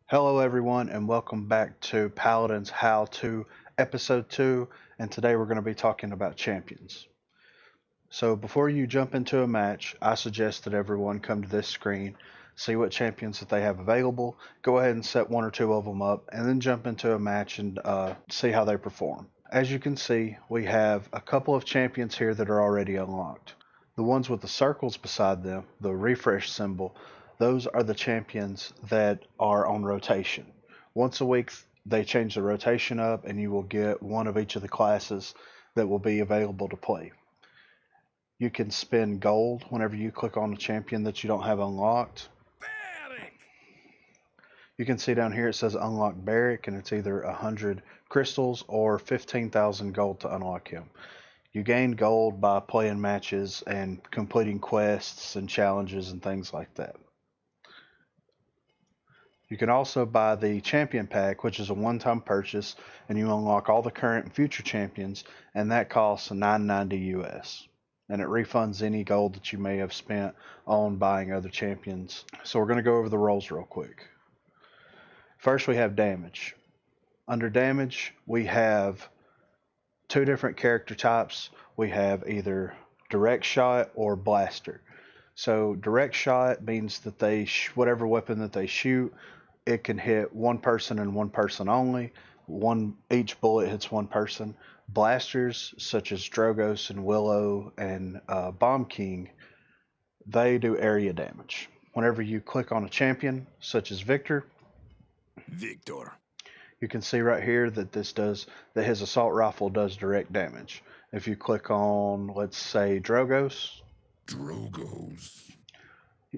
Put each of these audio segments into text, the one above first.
Hello, everyone, and welcome back to Paladins How To Episode 2. And today we're going to be talking about champions. So, before you jump into a match, I suggest that everyone come to this screen, see what champions that they have available, go ahead and set one or two of them up, and then jump into a match and see how they perform. As you can see, we have a couple of champions here that are already unlocked. The ones with the circles beside them, the refresh symbol, those are the champions that are on rotation. Once a week, they change the rotation up, and you will get one of each of the classes that will be available to play. You can spend gold whenever you click on a champion that you don't have unlocked. You can see down here it says unlock Barrick, and it's either 100 crystals or 15,000 gold to unlock him. You gain gold by playing matches and completing quests and challenges and things like that. You can also buy the champion pack, which is a one-time purchase, and you unlock all the current and future champions, and that costs $9.90 US. And it refunds any gold that you may have spent on buying other champions. So we're going to go over the roles real quick. First, we have damage. Under damage, we have two different character types. We have either direct shot or blaster. So direct shot means that whatever weapon that they shoot, it can hit one person and one person only. Each bullet hits one person. Blasters such as Drogos and Willow and Bomb King, they do area damage. Whenever you click on a champion such as Victor, you can see right here that his assault rifle does direct damage. If you click on, let's say, Drogos,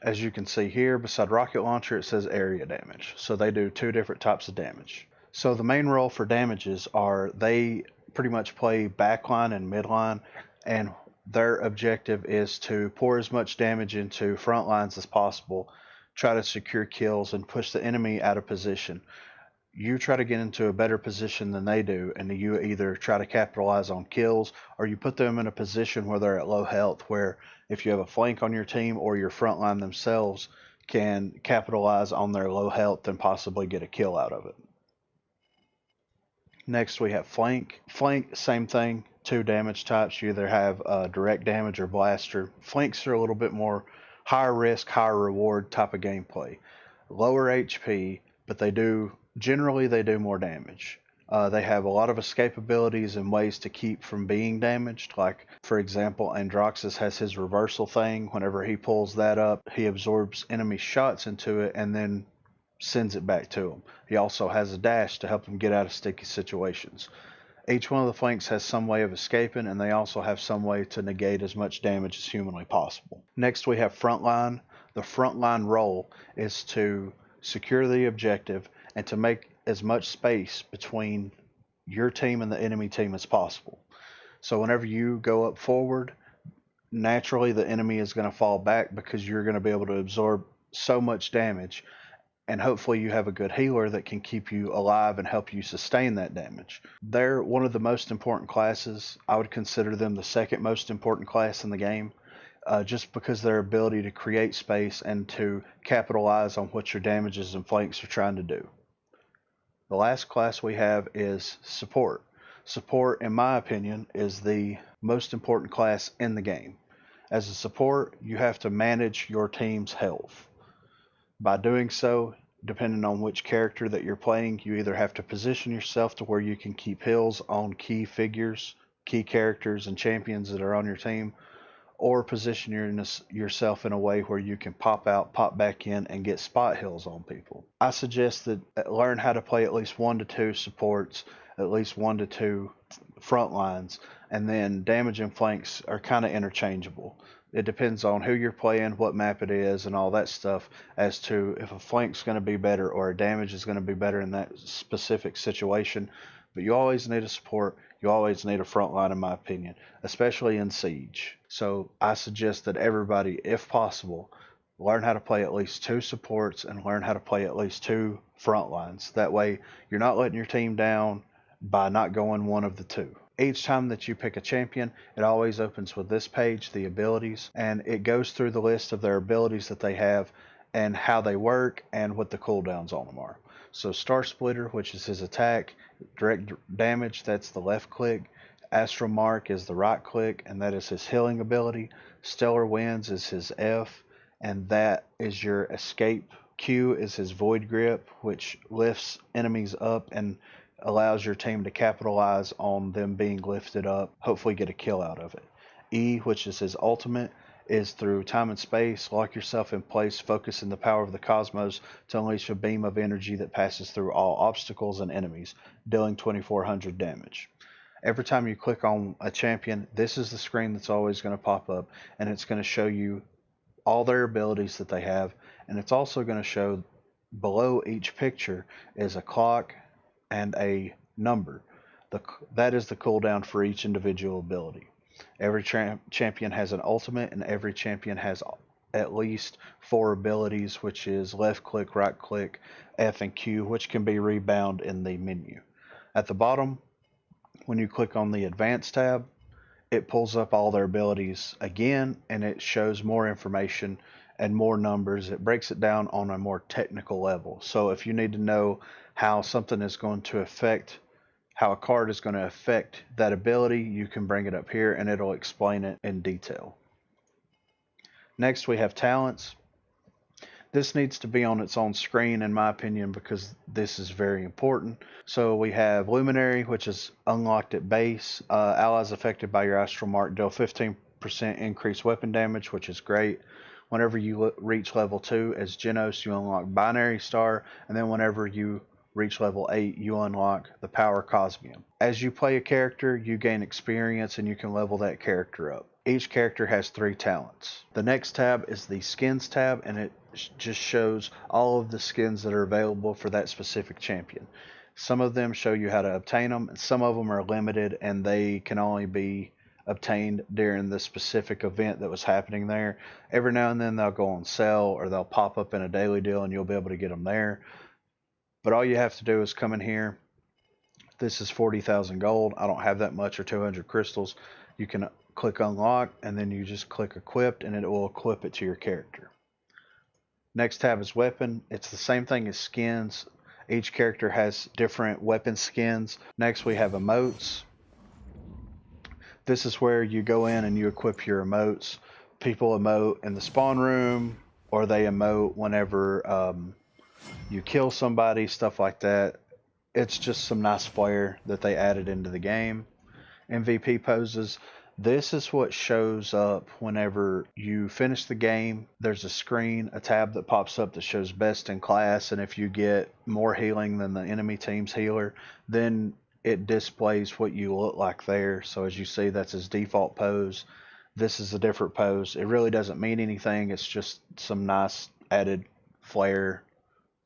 as you can see here, beside rocket launcher, it says area damage. So they do two different types of damage. So the main role for damages are they pretty much play backline and midline, and their objective is to pour as much damage into front lines as possible, try to secure kills, and push the enemy out of position. You try to get into a better position than they do, and you either try to capitalize on kills or you put them in a position where they're at low health, where if you have a flank on your team or your front line themselves can capitalize on their low health and possibly get a kill out of it. Next, we have flank. Flank, same thing, two damage types. You either have direct damage or blaster. Flanks are a little bit more higher risk, higher reward type of gameplay. Lower HP, but they do more damage. They have a lot of escape abilities and ways to keep from being damaged. Like, for example, Androxus has his reversal thing. Whenever he pulls that up, he absorbs enemy shots into it and then sends it back to him. He also has a dash to help him get out of sticky situations. Each one of the flanks has some way of escaping, and they also have some way to negate as much damage as humanly possible. Next, we have frontline. The frontline role is to secure the objective and to make as much space between your team and the enemy team as possible. So whenever you go up forward, naturally the enemy is going to fall back because you're going to be able to absorb so much damage, and hopefully you have a good healer that can keep you alive and help you sustain that damage. They're one of the most important classes. I would consider them the second most important class in the game. Just because their ability to create space and to capitalize on what your damages and flanks are trying to do. The last class we have is support. Support, in my opinion, is the most important class in the game. As a support, you have to manage your team's health. By doing so, depending on which character that you're playing, you either have to position yourself to where you can keep heals on key figures, key characters, and champions that are on your team, or position yourself in a way where you can pop out, pop back in, and get spot heals on people. I suggest that learn how to play at least 1 to 2 supports, at least 1 to 2 front lines, and then damage and flanks are kind of interchangeable. It depends on who you're playing, what map it is, and all that stuff as to if a flank's going to be better or a damage is going to be better in that specific situation. But you always need a support. You always need a front line, in my opinion, especially in Siege. So I suggest that everybody, if possible, learn how to play at least 2 supports and learn how to play at least 2 front lines. That way, you're not letting your team down by not going one of the 2. Each time that you pick a champion, it always opens with this page, the abilities, and it goes through the list of their abilities that they have and how they work and what the cooldowns on them are. So Star Splitter, which is his attack, direct damage, that's the left click. Astral Mark is the right click, and that is his healing ability. Stellar Winds is his F, and that is your escape. Q is his Void Grip, which lifts enemies up and allows your team to capitalize on them being lifted up, hopefully get a kill out of it. E, which is his ultimate, is through time and space, lock yourself in place, focus in the power of the cosmos to unleash a beam of energy that passes through all obstacles and enemies, dealing 2400 damage. Every time you click on a champion, this is the screen that's always going to pop up, and it's going to show you all their abilities that they have, and it's also going to show below each picture is a clock and a number. That is the cooldown for each individual ability. Every champion has an ultimate, and every champion has at least 4 abilities, which is left click, right click, F, and Q, which can be rebound in the menu. At the bottom, when you click on the Advanced tab, it pulls up all their abilities again, and it shows more information and more numbers. It breaks it down on a more technical level. So if you need to know how something is going to affect, how a card is going to affect that ability, you can bring it up here and it'll explain it in detail. Next, we have talents. This needs to be on its own screen, in my opinion, because this is very important. So we have Luminary, which is unlocked at base. Allies affected by your Astral Mark deal 15% increased weapon damage, which is great. Whenever you reach level 2 as Genos, you unlock Binary Star, and then whenever you reach level 8, you unlock the Power Cosmium. As you play a character, you gain experience and you can level that character up. Each character has 3 talents. The next tab is the Skins tab, and it just shows all of the skins that are available for that specific champion. Some of them show you how to obtain them, and some of them are limited and they can only be obtained during the specific event that was happening there. Every now and then they'll go on sale or they'll pop up in a daily deal and you'll be able to get them there. But all you have to do is come in here. This is 40,000 gold. I don't have that much, or 200 crystals. You can click unlock and then you just click equipped and it will equip it to your character. Next tab is weapon. It's the same thing as skins. Each character has different weapon skins. Next we have emotes. This is where you go in and you equip your emotes. People emote in the spawn room, or they emote whenever you kill somebody, stuff like that. It's just some nice flair that they added into the game. MVP poses. This is what shows up whenever you finish the game. There's a screen, a tab that pops up that shows best in class, and if you get more healing than the enemy team's healer, then it displays what you look like there. So as you see, that's his default pose. This is a different pose. It really doesn't mean anything. It's just some nice added flair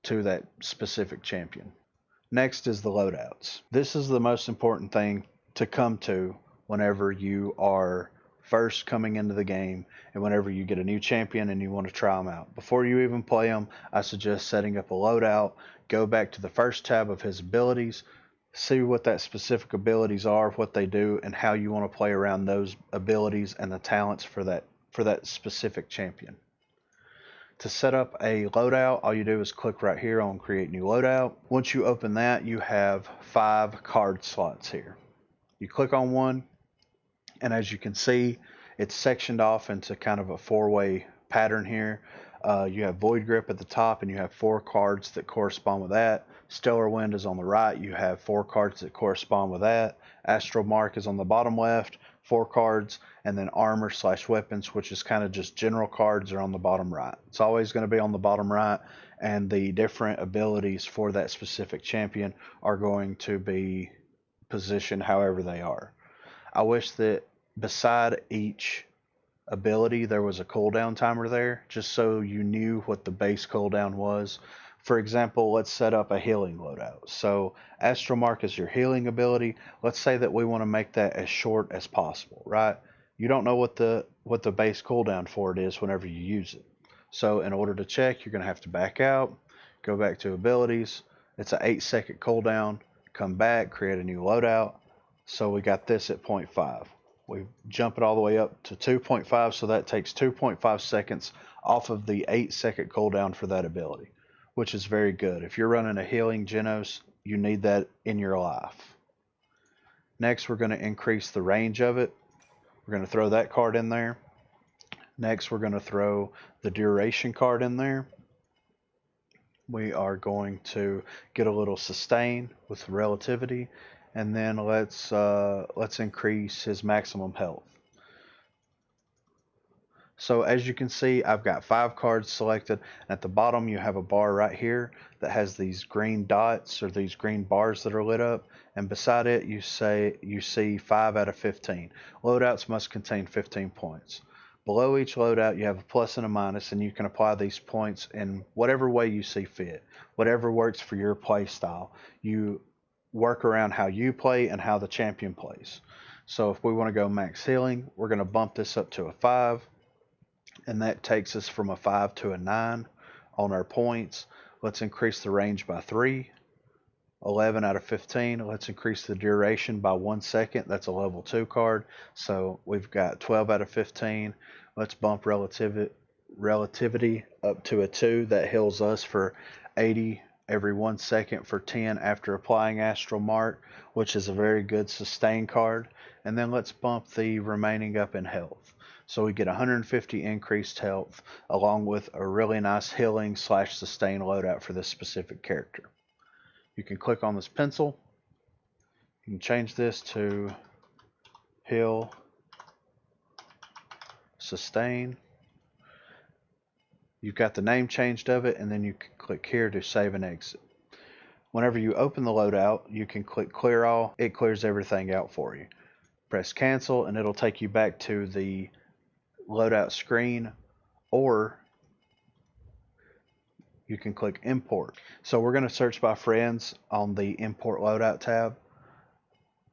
to that specific champion. Next is the loadouts. This is the most important thing to come to whenever you are first coming into the game and whenever you get a new champion and you want to try them out. Before you even play them, I suggest setting up a loadout. Go back to the first tab of his abilities, see what that specific abilities are, what they do, and how you want to play around those abilities and the talents for that specific champion. To set up a loadout, all you do is click right here on create new loadout. Once you open that, you have 5 card slots here. You click on one, and as you can see, it's sectioned off into kind of a 4-way pattern here. You have Void Grip at the top, and you have 4 cards that correspond with that. Stellar Wind is on the right. You have 4 cards that correspond with that. Astral Mark is on the bottom left, 4 cards, and then Armor/Weapons, which is kind of just general cards, are on the bottom right. It's always going to be on the bottom right, and the different abilities for that specific champion are going to be positioned however they are. I wish that beside each ability there was a cooldown timer there, just so you knew what the base cooldown was. For example, let's set up a healing loadout. So Astral Mark is your healing ability. Let's say that we want to make that as short as possible, right? You don't know what the base cooldown for it is whenever you use it. So in order to check, you're going to have to back out, go back to abilities. It's an 8-second cooldown. Come back, create a new loadout. So we got this at 0.5. We jump it all the way up to 2.5, so that takes 2.5 seconds off of the 8-second cooldown for that ability. which is very good. If you're running a healing Genos, you need that in your life. Next, we're going to increase the range of it. We're going to throw that card in there. Next, we're going to throw the duration card in there. We are going to get a little sustain with relativity, and then let's increase his maximum health. So as you can see, I've got 5 cards selected. At the bottom, you have a bar right here that has these green dots or these green bars that are lit up. And beside it, you see 5 out of 15. Loadouts must contain 15 points. Below each loadout, you have a plus and a minus, and you can apply these points in whatever way you see fit, whatever works for your play style. You work around how you play and how the champion plays. So if we want to go max healing, we're going to bump this up to a 5. And that takes us from a 5 to a 9 on our points. Let's increase the range by 3. 11 out of 15. Let's increase the duration by 1 second. That's a level 2 card. So we've got 12 out of 15. Let's bump relativity up to a 2. That heals us for 80 every 1 second for 10 after applying Astral Mark, which is a very good sustain card. And then let's bump the remaining up in health. So we get 150 increased health along with a really nice healing / sustain loadout for this specific character. You can click on this pencil. You can change this to heal, sustain. You've got the name changed of it, and then you can click here to save and exit. Whenever you open the loadout, you can click clear all. It clears everything out for you. Press cancel, and it'll take you back to the loadout screen, or you can click import. So we're going to search by friends on the import loadout tab.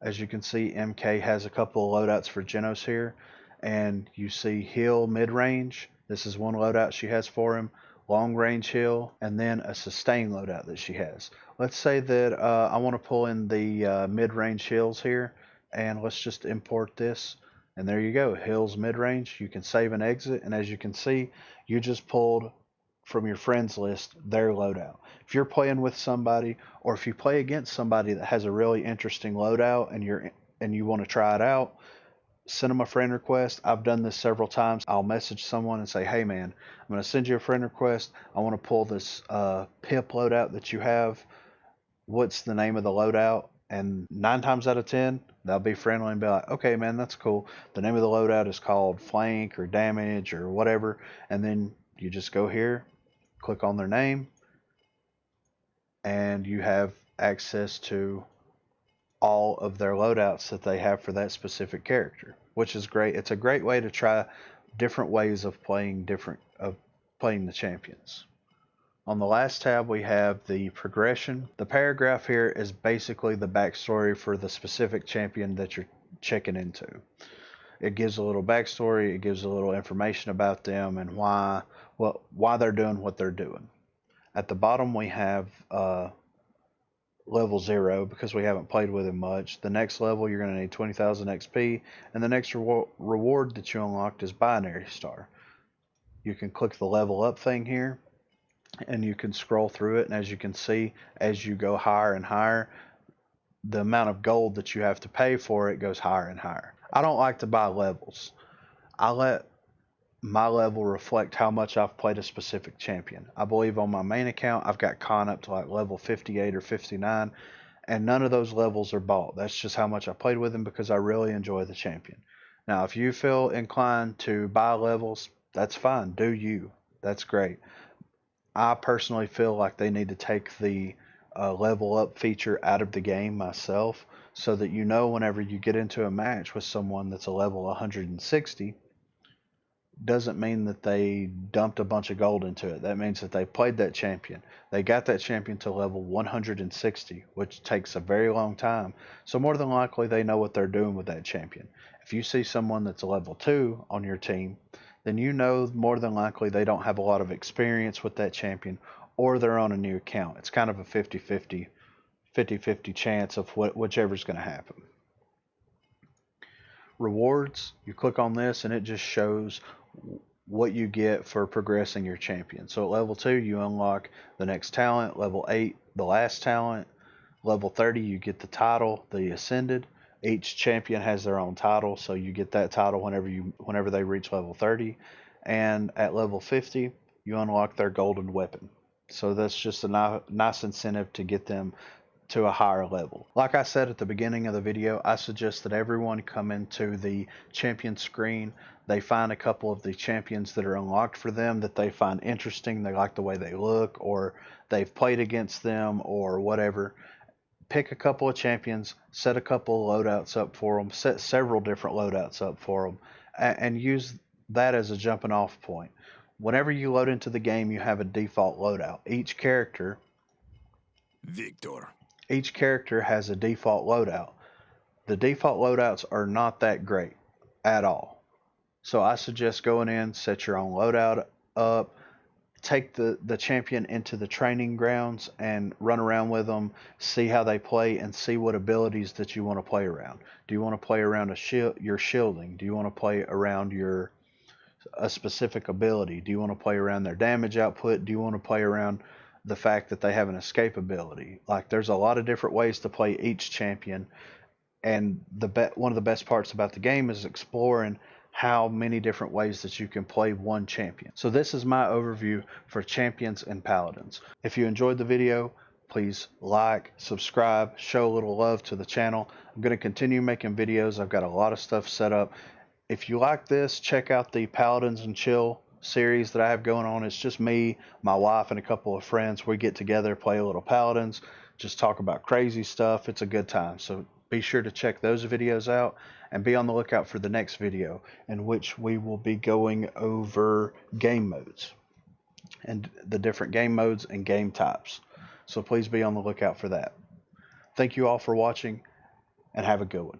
As you can see, MK has a couple of loadouts for Genos here, and you see heal mid-range. This is one loadout she has for him. Long range heal, and then a sustain loadout that she has. Let's say that I want to pull in the mid-range heals here, and let's just import this. And there you go, heals mid-range. You can save and exit, and as you can see, you just pulled from your friends list their loadout. If you're playing with somebody, or if you play against somebody that has a really interesting loadout and you want to try it out, send them a friend request. I've done this several times. I'll message someone and say, hey man, I'm going to send you a friend request. I want to pull this pip loadout that you have. What's the name of the loadout? And 9 times out of 10, they'll be friendly and be like, okay, man, that's cool. The name of the loadout is called Flank or Damage or whatever. And then you just go here, click on their name, and you have access to all of their loadouts that they have for that specific character, which is great. It's a great way to try different ways of playing the champions. On the last tab, we have the progression. The paragraph here is basically the backstory for the specific champion that you're checking into. It gives a little backstory, it gives a little information about them and why they're doing what they're doing. At the bottom, we have level 0 because we haven't played with him much. The next level, you're going to need 20,000 XP, and the next reward that you unlocked is Binary Star. You can click the level up thing here, and you can scroll through it, and as you can see, as you go higher and higher, the amount of gold that you have to pay for it goes higher and higher. I don't like to buy levels. I let my level reflect how much I've played a specific champion. I believe on my main account I've got Khan up to like level 58 or 59, and none of those levels are bought. That's just how much I played with him because I really enjoy the champion. Now if you feel inclined to buy levels, that's fine, do you. That's great. I personally feel like they need to take the level up feature out of the game myself, so that you know whenever you get into a match with someone that's a level 160, doesn't mean that they dumped a bunch of gold into it. That means that they played that champion. They got that champion to level 160, which takes a very long time. So more than likely they know what they're doing with that champion. If you see someone that's a level 2 on your team, then you know more than likely they don't have a lot of experience with that champion, or they're on a new account. It's kind of a 50-50 chance of whichever's going to happen. Rewards, you click on this and it just shows what you get for progressing your champion. So at level 2, you unlock the next talent. Level 8, the last talent. Level 30, you get the title, the Ascended. Each champion has their own title, so you get that title whenever they reach level 30. And at level 50, you unlock their golden weapon. So that's just a nice incentive to get them to a higher level. Like I said at the beginning of the video, I suggest that everyone come into the champion screen. They find a couple of the champions that are unlocked for them that they find interesting. They like the way they look, or they've played against them, or whatever. Pick a couple of champions, set a couple of loadouts up for them, set several different loadouts up for them, and use that as a jumping off point. Whenever you load into the game, you have a default loadout. Each character has a default loadout. The default loadouts are not that great at all. So I suggest going in, set your own loadout up, take the champion into the training grounds and run around with them, see how they play, and see what abilities that you want to play around. Do you want to play around your shielding? Do you want to play around a specific ability? Do you want to play around their damage output? Do you want to play around the fact that they have an escape ability? Like, there's a lot of different ways to play each champion, and one of the best parts about the game is exploring how many different ways that you can play one champion. So this is my overview for champions and paladins. If you enjoyed the video, please like, subscribe, show a little love to the channel. I'm going to continue making videos. I've got a lot of stuff set up. If you like this, check out the Paladins and Chill series that I have going on. It's just me, my wife, and a couple of friends. We get together, play a little Paladins, just talk about crazy stuff. It's a good time. So be sure to check those videos out and be on the lookout for the next video, in which we will be going over game modes and the different game modes and game types. So please be on the lookout for that. Thank you all for watching, and have a good one.